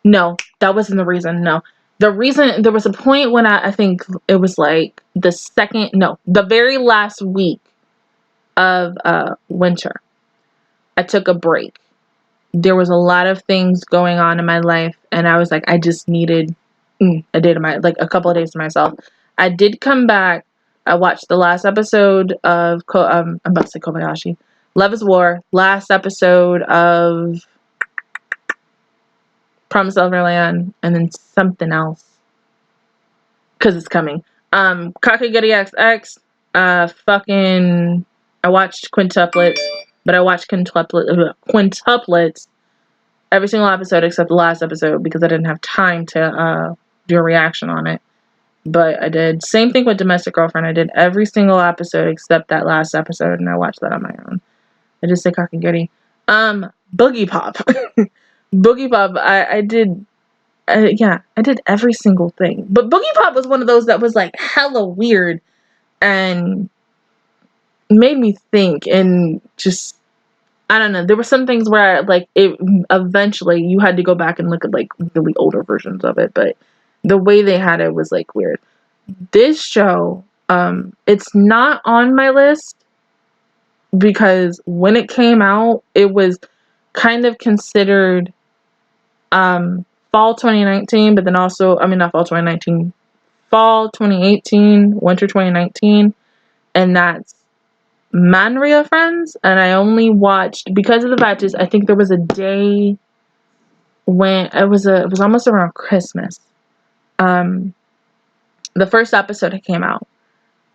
no, that wasn't the reason. No, the reason, there was a point when I think it was like the very last week of winter, I took a break. There was a lot of things going on in my life, and I was like, I just needed a day to a couple of days to myself. I did come back. I watched the last episode of I'm about to say Kobayashi. Love is War. Last episode of Promised Neverland, and then something else, because it's coming. Kakegurui XX. I watched quintuplets, but I watched quintuplets every single episode except the last episode because I didn't have time to do a reaction on it. But I did. Same thing with Domestic Girlfriend. I did every single episode except that last episode, and I watched that on my own. I just say Kakegurui. Boogie Pop. Boogie Pop, I did every single thing. But Boogie Pop was one of those that was like hella weird and made me think, and just, I don't know, there were some things where eventually you had to go back and look at like really older versions of it, but the way they had it was like weird. This show, it's not on my list because when it came out, it was kind of considered fall 2019, but then also, not fall 2019, fall 2018, winter 2019, and that's Manria Friends. And I only watched, because of the batches, I think there was a day when it was almost around Christmas. The first episode came out,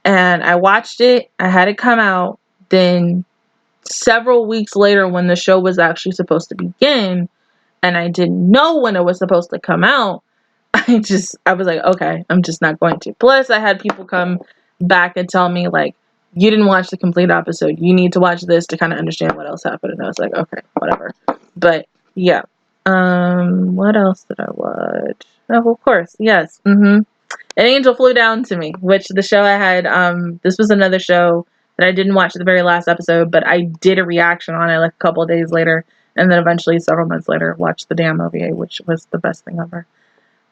and I watched it. I had it come out. Then several weeks later, when the show was actually supposed to begin, and I didn't know when it was supposed to come out, I was like, okay, I'm just not going to. Plus, I had people come back and tell me, like, you didn't watch the complete episode. You need to watch this to kind of understand what else happened. And I was like, okay, whatever. But, yeah. What else did I watch? Oh, of course, yes. An Angel Flew Down to Me, which the show I had, this was another show that I didn't watch the very last episode, but I did a reaction on it like a couple of days later. And then eventually, several months later, watched the damn OVA, which was the best thing ever.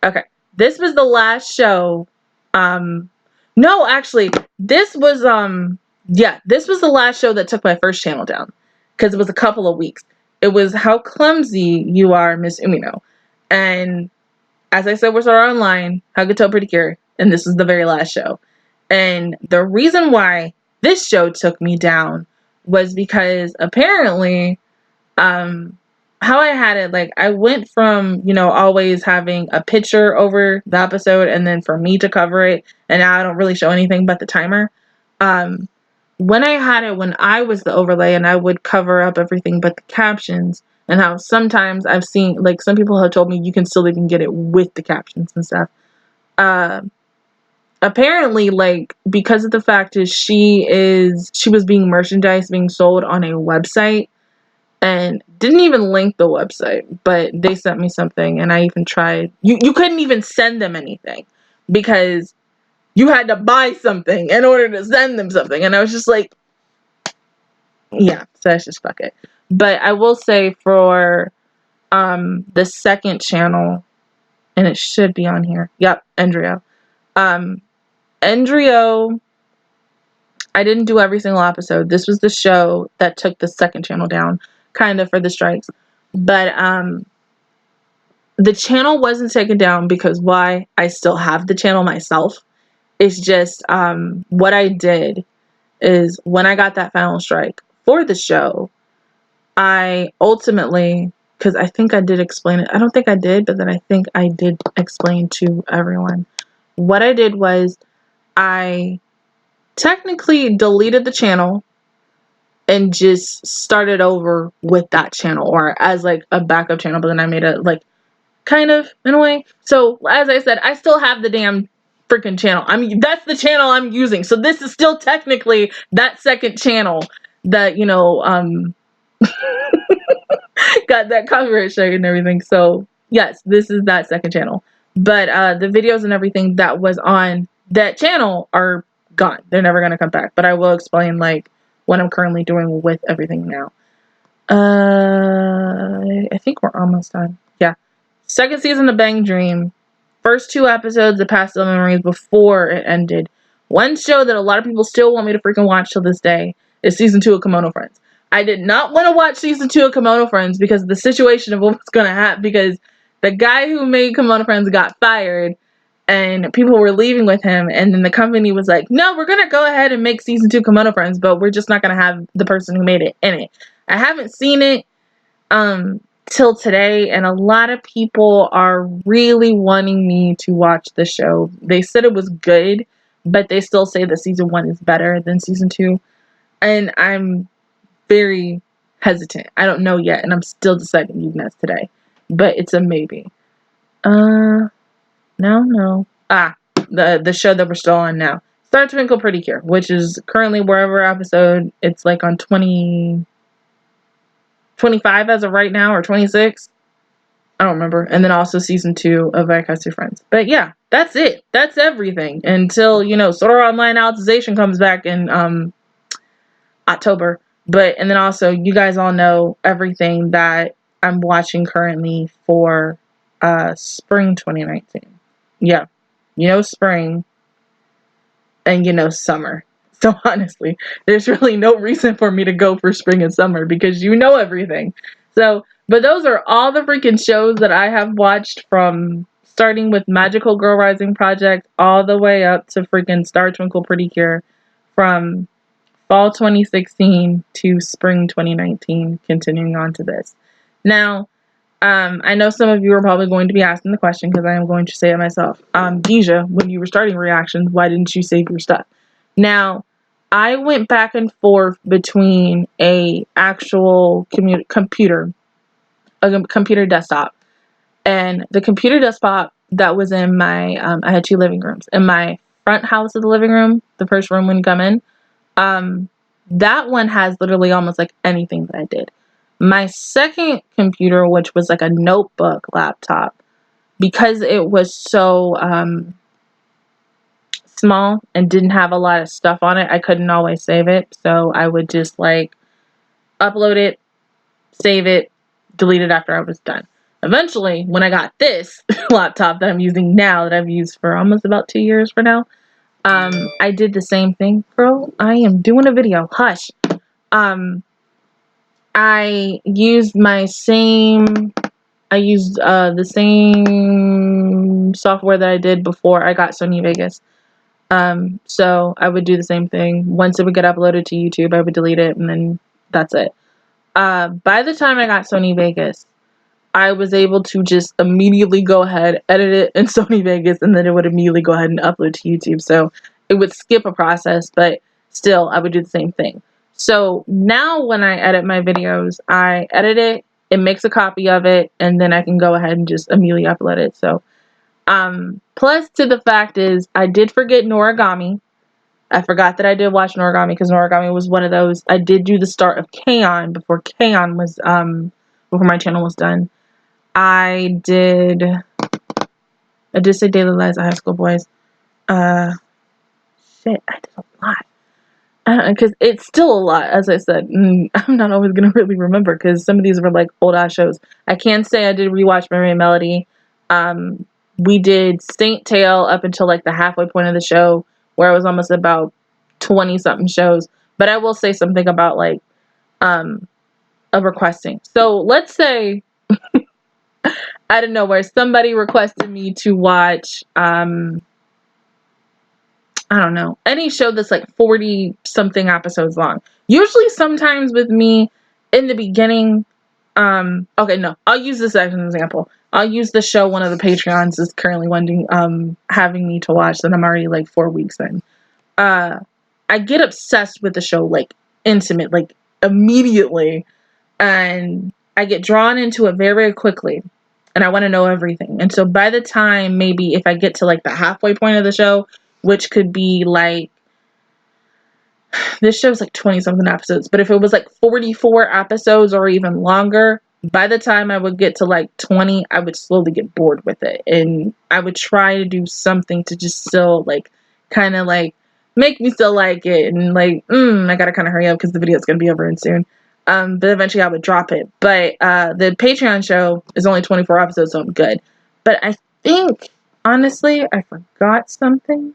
Okay. This was the last show. No, actually, this was the last show that took my first channel down. Because it was a couple of weeks. It was How Clumsy You Are, Miss Umino. And as I said, we're online, Hakuto Pretty Cure. And this is the very last show. And the reason why this show took me down was because apparently, how I had it, like, I went from, always having a picture over the episode and then for me to cover it, and now I don't really show anything but the timer. When I had it, when I was the overlay and I would cover up everything but the captions, and how sometimes I've seen, like, some people have told me you can still even get it with the captions and stuff. apparently, like, because of the fact is she was being merchandise being sold on a website, and didn't even link the website, but they sent me something, and I even tried. You couldn't even send them anything because you had to buy something in order to send them something, and I was just like, yeah, so let's just fuck it. But I will say for the second channel, and it should be on here. Yep, Endrio. Endrio, I didn't do every single episode. This was the show that took the second channel down, kind of, for the strikes. But the channel wasn't taken down because why? I still have the channel myself. It's just what I did is when I got that final strike for the show, I ultimately, because I think I did explain it. I don't think I did, but then I think I did explain to everyone. What I did was I technically deleted the channel and just started over with that channel, or as like a backup channel, but then I made it like kind of in a way. So as I said, I still have the damn freaking channel. I mean, that's the channel I'm using. So this is still technically that second channel that, you know, got that copyright strike and everything. So yes, this is that second channel. But the videos and everything that was on that channel are gone. They're never gonna come back. But I will explain like what I'm currently doing with everything now. I think we're almost done. Yeah. Second season of Bang Dream. First 2 episodes of Past Memories before it ended. One show that a lot of people still want me to freaking watch till this day is season 2 of Kimono Friends. I did not want to watch season 2 of Kimono Friends because of the situation of what was going to happen, because the guy who made Kimono Friends got fired and people were leaving with him, and then the company was like, no, we're going to go ahead and make season 2 Kimono Friends, but we're just not going to have the person who made it in it. I haven't seen it till today, and a lot of people are really wanting me to watch the show. They said it was good, but they still say that season 1 is better than season 2, and I'm very hesitant. I don't know yet, and I'm still deciding even as today, but it's a maybe. No. The show that we're still on now, Star Twinkle Pretty Cure, which is currently wherever episode, it's like on 25 as of right now, or 26. I don't remember. And then also season 2 of Vaikatsu Friends. But yeah, that's it. That's everything until, you know, Sword Art Online Alicization comes back in October. And then also, you guys all know everything that I'm watching currently for spring 2019. Yeah, you know spring and you know summer. So honestly, there's really no reason for me to go for spring and summer because you know everything. So, but those are all the freaking shows that I have watched, from starting with Magical Girl Rising Project all the way up to freaking Star Twinkle Pretty Cure, from fall 2016 to spring 2019, continuing on to this. Now, I know some of you are probably going to be asking the question, because I am going to say it myself. Deja, when you were starting reactions, why didn't you save your stuff? Now, I went back and forth between a actual computer desktop, and the computer desktop that was in my, I had 2 living rooms. In my front house of the living room, the first room when you come in, that one has literally almost like anything that I did. My second computer, which was like a notebook laptop, because it was so small and didn't have a lot of stuff on it, I couldn't always save it. So I would just like upload it, save it, delete it after I was done. Eventually, when I got this laptop that I'm using now, that I've used for almost about 2 years for now, I did the same thing. Girl, I am doing a video. Hush. I used the same software that I did before I got Sony Vegas. So I would do the same thing. Once it would get uploaded to YouTube, I would delete it, and then that's it. By the time I got Sony Vegas, I was able to just immediately go ahead, edit it in Sony Vegas, and then it would immediately go ahead and upload to YouTube. So it would skip a process, but still, I would do the same thing. So now when I edit my videos, I edit it, it makes a copy of it, and then I can go ahead and just immediately upload it. So Plus to the fact is I did forget Noragami. I forgot that I did watch Noragami because Noragami was one of those. I did do the start of K-On! Before K-On! Was before my channel was done. I did say Daily Lives of High School Boys. Shit, I did a lot. Because it's still a lot, as I said. I'm not always going to really remember because some of these were like old ass shows. I can say I did rewatch Mary and Melody. We did Saint Tail up until like the halfway point of the show where it was almost about 20 something shows. But I will say something about like of requesting. So let's say out of nowhere somebody requested me to watch I don't know, any show that's like 40 something episodes long. Usually sometimes with me in the beginning, okay, no, I'll use this as an example. I'll use the show one of the Patreons is currently wanting, having me to watch that I'm already like 4 weeks in. I get obsessed with the show, like intimate, like immediately. And I get drawn into it very, very quickly. And I want to know everything. And so by the time, maybe if I get to like the halfway point of the show, which could be like, this show's like 20 something episodes, but if it was like 44 episodes or even longer, by the time I would get to like 20, I would slowly get bored with it. And I would try to do something to just still like, kind of like, make me still like it. And like, I gotta kind of hurry up because the video is going to be over soon. But eventually I would drop it. But the Patreon show is only 24 episodes, so I'm good. But I think, honestly, I forgot something.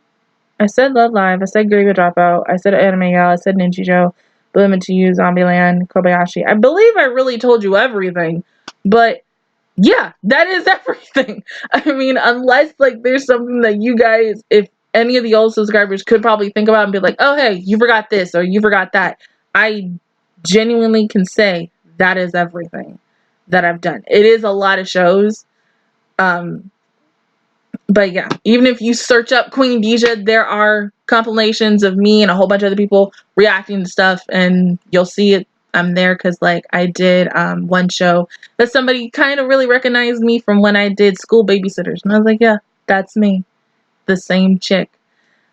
I said Love Live, I said Graveyard Dropout, I said Anime Gal, I said Ninja Joe, Limit to You, Zombieland, Kobayashi. I believe I really told you everything, but yeah, that is everything. I mean, unless like there's something that you guys, if any of the old subscribers could probably think about and be like, oh hey, you forgot this or you forgot that. I genuinely can say that is everything that I've done. It is a lot of shows. But yeah, even if you search up Queendija, there are compilations of me and a whole bunch of other people reacting to stuff, and you'll see it. I'm there because like I did one show that somebody kind of really recognized me from when I did School Babysitters, and I was like, yeah, that's me, the same chick.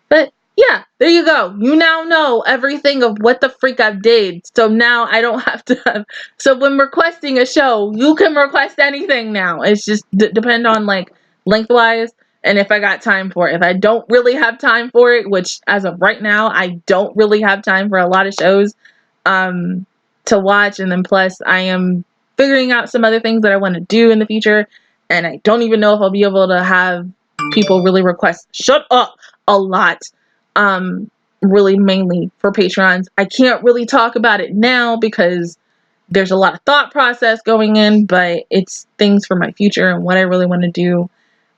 But yeah, there you go. You now know everything of what the freak I've did. So now I don't have to have. So when requesting a show, you can request anything now. It's just depend on like lengthwise and if I got time for it. If I don't really have time for it, which as of right now, I don't really have time for a lot of shows to watch. And then plus I am figuring out some other things that I want to do in the future. And I don't even know if I'll be able to have people really request shut up a lot. Really mainly for Patrons. I can't really talk about it now because there's a lot of thought process going in, but it's things for my future and what I really want to do,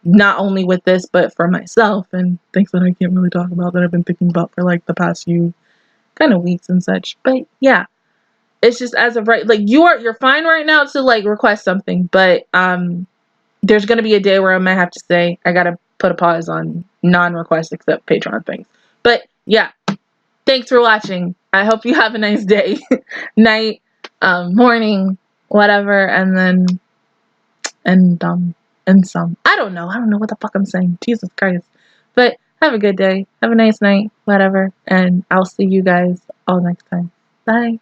not only with this, but for myself and things that I can't really talk about that I've been thinking about for like the past few kind of weeks and such. But yeah, it's just as of right, like you're fine right now to like request something, but there's gonna be a day where I might have to say I gotta put a pause on non-request except Patreon things. But yeah, thanks for watching. I hope you have a nice day, night, morning, whatever, and then and some. I don't know what the fuck I'm saying. Jesus Christ. But have a good day. Have a nice night, whatever, and I'll see you guys all next time. Bye.